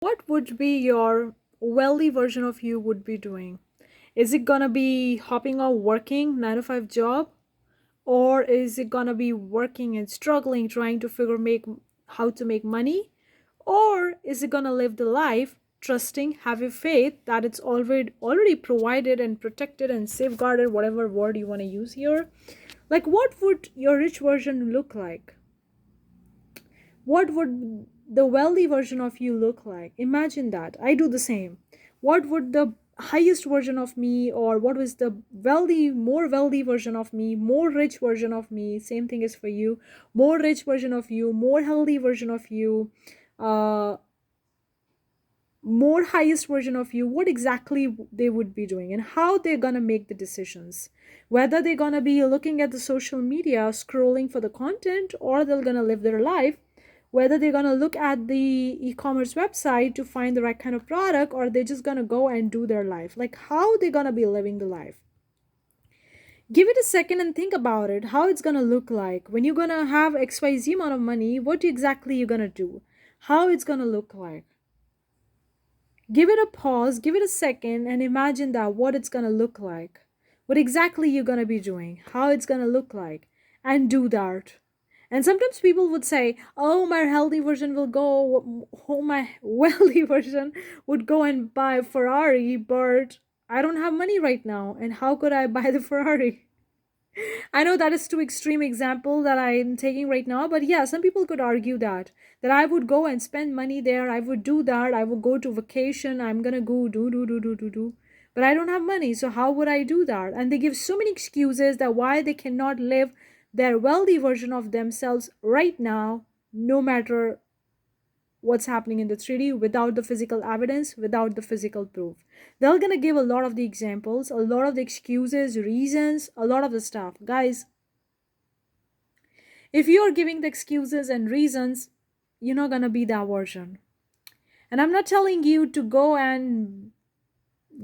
What would be your wealthy version of you would be doing? Is it gonna be hopping off working 9 to 5 job, or is it gonna be working and struggling trying to figure make how to make money, or is it gonna live the life trusting, having faith that it's already provided and protected and safeguarded, whatever word you want to use here? Like, what would your rich version look like? What would the wealthy version of you look like? Imagine that. I do the same. What would the highest version of me, or what was the more wealthy version of me, more rich version of me? Same thing is for you. More rich version of you, more healthy version of you, uh, more highest version of you, what exactly they would be doing and how they're gonna make the decisions. Whether they're gonna be looking at the social media, scrolling for the content, or they're gonna live their life, whether they're going to look at the e-commerce website to find the right kind of product, or they're just going to go and do their life, like how they're going to be living the life. Give it a second and think about it, how it's going to look like when you're going to have xyz amount of money. What exactly you're going to do, how it's going to look like. Give it a pause, give it a second, and imagine that what it's going to look like, what exactly you're going to be doing, how it's going to look like, and do that. And sometimes people would say, oh, my healthy version will go, oh, my wealthy version would go and buy a Ferrari, but I don't have money right now. And how could I buy the Ferrari? I know that is too extreme example that I'm taking right now, but yeah, some people could argue that I would go and spend money there, I would do that, I would go to vacation, I'm gonna go do, but I don't have money, so how would I do that? And they give so many excuses that why they cannot live their wealthy version of themselves right now, no matter what's happening in the 3D, without the physical evidence, without the physical proof. They're gonna give a lot of the examples, a lot of the excuses, reasons, a lot of the stuff. Guys, if you're giving the excuses and reasons, you're not gonna be that version. And I'm not telling you to go and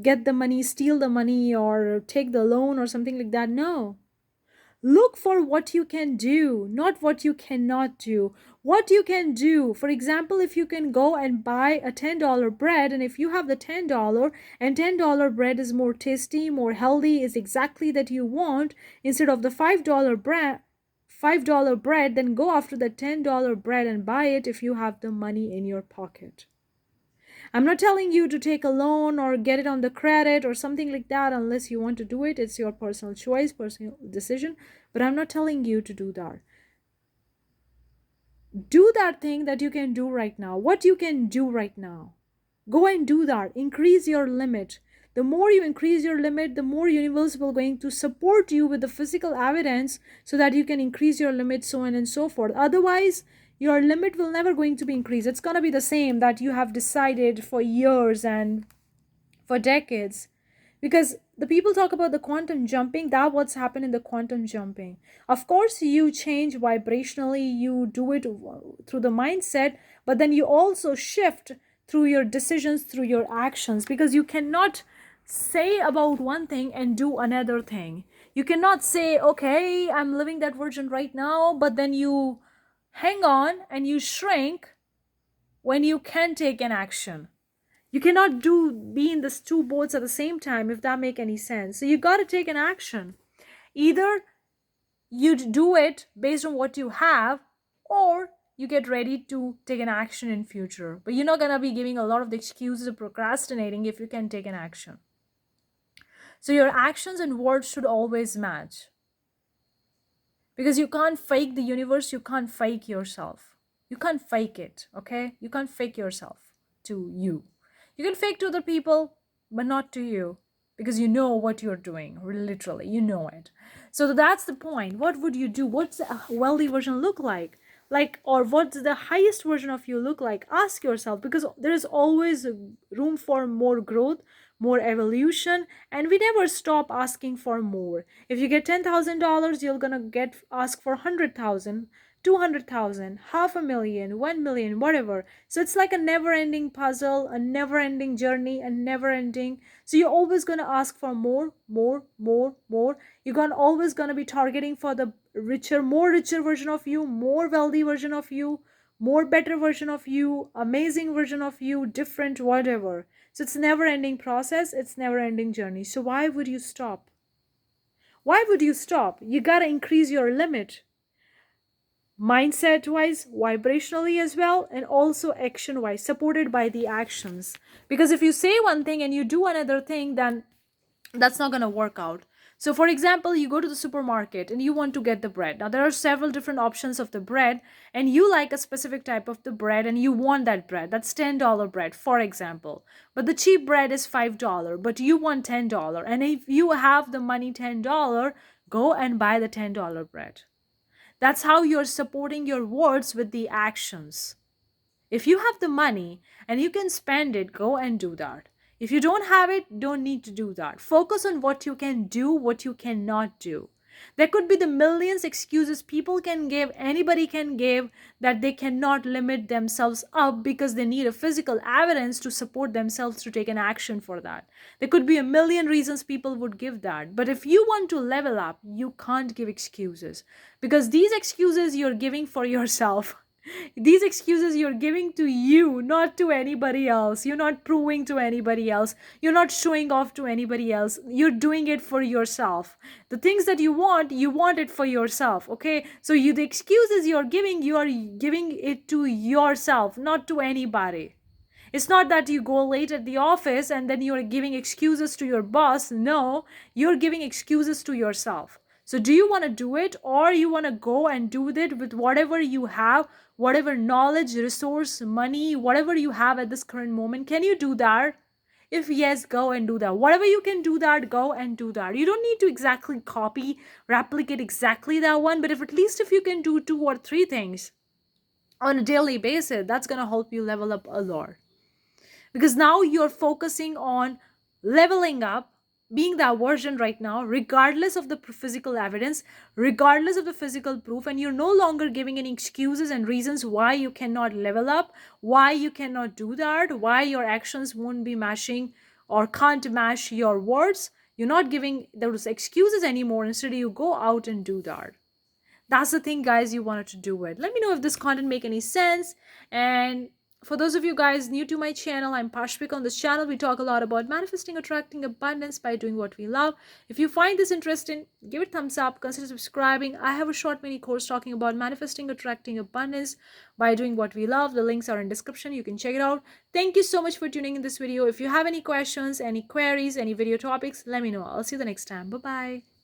get the money, steal the money, or take the loan or something like that. No. Look for what you can do, not what you cannot do. What you can do, for example, if you can go and buy a $10 bread, and if you have the $10 and $10 bread is more tasty, more healthy, is exactly that you want, instead of the $5 bread, then go after the $10 bread and buy it if you have the money in your pocket. I'm not telling you to take a loan or get it on the credit or something like that unless you want to do it. It's your personal choice, personal decision. But I'm not telling you to do that. Do that thing that you can do right now. What you can do right now. Go and do that. Increase your limit. The more you increase your limit, the more universe will going to support you with the physical evidence so that you can increase your limit, so on and so forth. Otherwise, your limit will never going to be increased. It's going to be the same that you have decided for years and for decades. Because the people talk about the quantum jumping, that what's happened in the quantum jumping. Of course, you change vibrationally, you do it through the mindset, but then you also shift through your decisions, through your actions, because you cannot say about one thing and do another thing. You cannot say, okay, I'm living that version right now, but then you hang on and you shrink when you can take an action. You cannot be in these two boats at the same time, if that make any sense. So you got to take an action. Either you do it based on what you have, or you get ready to take an action in future. But you're not going to be giving a lot of the excuses of procrastinating if you can take an action. So your actions and words should always match, because you can't fake the universe, you can't fake yourself. You can't fake it, okay? You can't fake yourself to you. You can fake to other people, but not to you, because you know what you're doing, literally, you know it. So that's the point. What would you do? What's a wealthy version look like? Like, or what's the highest version of you look like? Ask yourself, because there is always room for more growth, more evolution, and we never stop asking for more. If you get $10,000, you're gonna get ask for 100,000, 200,000, half a million, 1 million, whatever. So it's like a never ending puzzle, a never ending journey, a never ending. So you're always gonna ask for more, more, more, more. You're gonna always gonna be targeting for the richer, more richer version of you, more wealthy version of you, more better version of you, amazing version of you, different, whatever. So it's never ending process, it's never ending journey. So why would you stop? Why would you stop? You got to increase your limit, mindset wise, vibrationally as well, and also action wise, supported by the actions. Because if you say one thing and you do another thing, then that's not going to work out. So for example, you go to the supermarket and you want to get the bread. Now there are several different options of the bread, and you like a specific type of the bread and you want that bread. That's $10 bread, for example. But the cheap bread is $5, but you want $10. And if you have the money $10, go and buy the $10 bread. That's how you're supporting your words with the actions. If you have the money and you can spend it, go and do that. If you don't have it, don't need to do that. Focus on what you can do, what you cannot do. There could be the millions excuses people can give, anybody can give, that they cannot limit themselves up because they need a physical evidence to support themselves to take an action for that. There could be a million reasons people would give that. But if you want to level up, you can't give excuses, because these excuses you're giving for yourself. These excuses you're giving to you, not to anybody else. You're not proving to anybody else. You're not showing off to anybody else. You're doing it for yourself. The things that you want it for yourself. Okay? So the excuses you're giving, you are giving it to yourself, not to anybody. It's not that you go late at the office and then you're giving excuses to your boss. No, you're giving excuses to yourself. So do you want to do it, or you want to go and do it with whatever you have, whatever knowledge, resource, money, whatever you have at this current moment? Can you do that? If yes, go and do that. Whatever you can do that, go and do that. You don't need to exactly copy, replicate exactly that one, but at least if you can do 2 or 3 things on a daily basis, that's going to help you level up a lot, because now you're focusing on leveling up, being that version right now, regardless of the physical evidence, regardless of the physical proof, and you're no longer giving any excuses and reasons why you cannot level up, why you cannot do that, why your actions won't be matching or can't match your words. You're not giving those excuses anymore. Instead, you go out and do that. That's the thing, guys. You wanted to do it. Let me know if this content make any sense. And for those of you guys new to my channel, I'm Pashpik. On this channel we talk a lot about manifesting, attracting abundance by doing what we love. If you find this interesting, give it thumbs up, consider subscribing. I have a short mini course talking about manifesting, attracting abundance by doing what we love. The links are in description, you can check it out. Thank you so much for tuning in this video. If you have any questions, any queries, any video topics, let me know. I'll see you the next time. Bye bye.